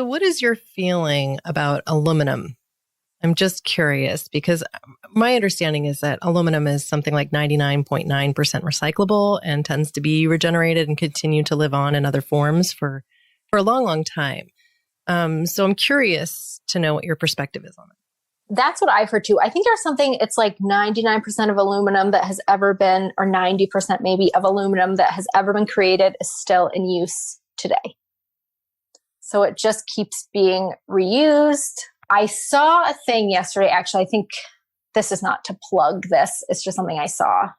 So what is your feeling about aluminum? I'm just curious because my understanding is that aluminum is something like 99.9% recyclable and tends to be regenerated and continue to live on in other forms for a long, long time. So I'm curious to know what your perspective is on it. That's what I've heard too. I think there's something, it's like 99% of aluminum that has ever been, or 90% maybe of aluminum that has ever been created is still in use today. So it just keeps being reused. I saw a thing yesterday, actually. I think this is not to plug this. It's just something I saw.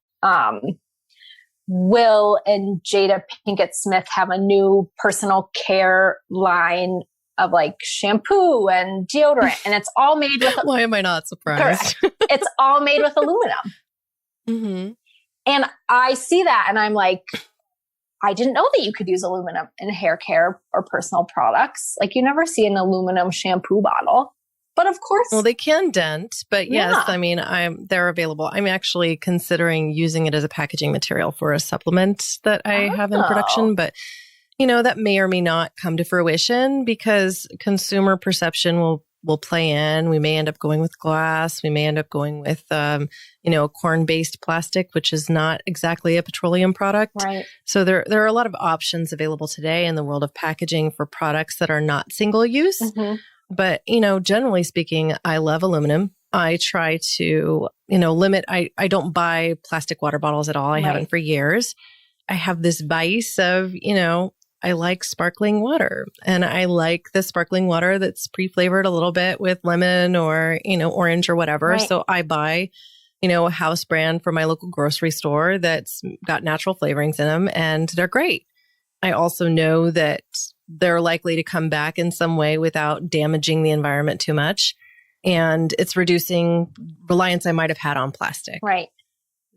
Will and Jada Pinkett Smith have a new personal care line of like shampoo and deodorant. And it's all made with... Why am I not surprised? It's all made with aluminum. Mm-hmm. And I see that and I'm like, I didn't know that you could use aluminum in hair care or personal products. Like you never see an aluminum shampoo bottle. But of course... Well, they can dent, but yes, I mean, they're available. I'm actually considering using it as a packaging material for a supplement that I have in production. But, you know, that may or may not come to fruition because consumer perception will play in. We may end up going with glass. We may end up going with, corn-based plastic, which is not exactly a petroleum product. Right. So there are a lot of options available today in the world of packaging for products that are not single use. Mm-hmm. But, generally speaking, I love aluminum. I try to, limit. I don't buy plastic water bottles at all. I haven't for years. I have this vice of, I like sparkling water. And I like the sparkling water that's pre-flavored a little bit with lemon or, orange or whatever. Right. So I buy, a house brand from my local grocery store that's got natural flavorings in them and they're great. I also know that they're likely to come back in some way without damaging the environment too much. And it's reducing reliance I might have had on plastic. Right.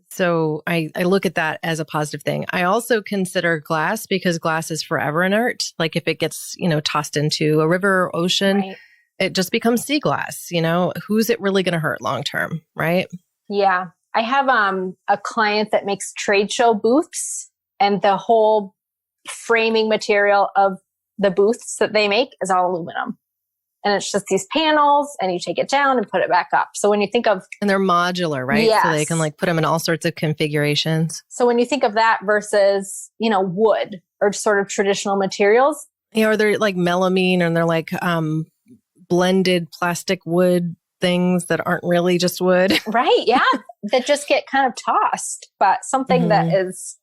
So I look at that as a positive thing. I also consider glass because glass is forever inert. Like if it gets, tossed into a river or ocean, it just becomes sea glass. Who's it really going to hurt long term? Right. Yeah. I have a client that makes trade show booths and the whole framing material of the booths that they make is all aluminum. And it's just these panels and you take it down and put it back up. So when you think of... And they're modular, right? Yes. So they can put them in all sorts of configurations. So when you think of that versus, wood or sort of traditional materials. Or they're like melamine and they're blended plastic wood things that aren't really just wood. Right. Yeah. That just get kind of tossed, but something that is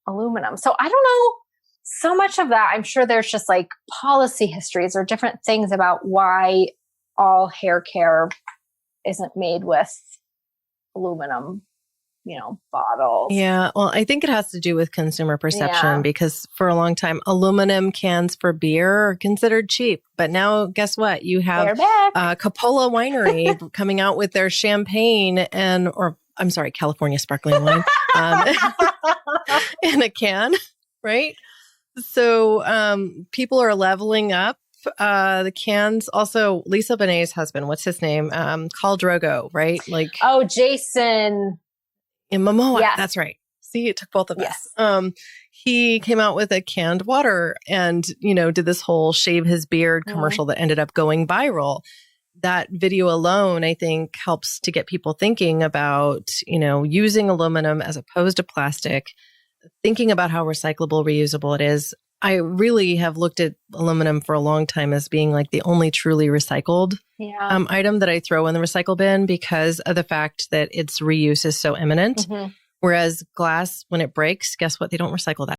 aluminum. So I don't know. So much of that, I'm sure there's just policy histories or different things about why all hair care isn't made with aluminum, bottles. Yeah. Well, I think it has to do with consumer perception because for a long time, aluminum cans for beer are considered cheap. But now guess what? You have Coppola Winery coming out with their champagne California sparkling wine in a can, right? So people are leveling up the cans. Also, Lisa Bonet's husband, what's his name? Khal Drogo, right? Jason Momoa. Yes. That's right. See, it took both of us. Yes. He came out with a canned water and, did this whole shave his beard commercial that ended up going viral. That video alone, I think, helps to get people thinking about, using aluminum as opposed to plastic, thinking about how recyclable, reusable it is. I really have looked at aluminum for a long time as being the only truly recycled item that I throw in the recycle bin because of the fact that its reuse is so imminent. Mm-hmm. Whereas glass, when it breaks, guess what? They don't recycle that.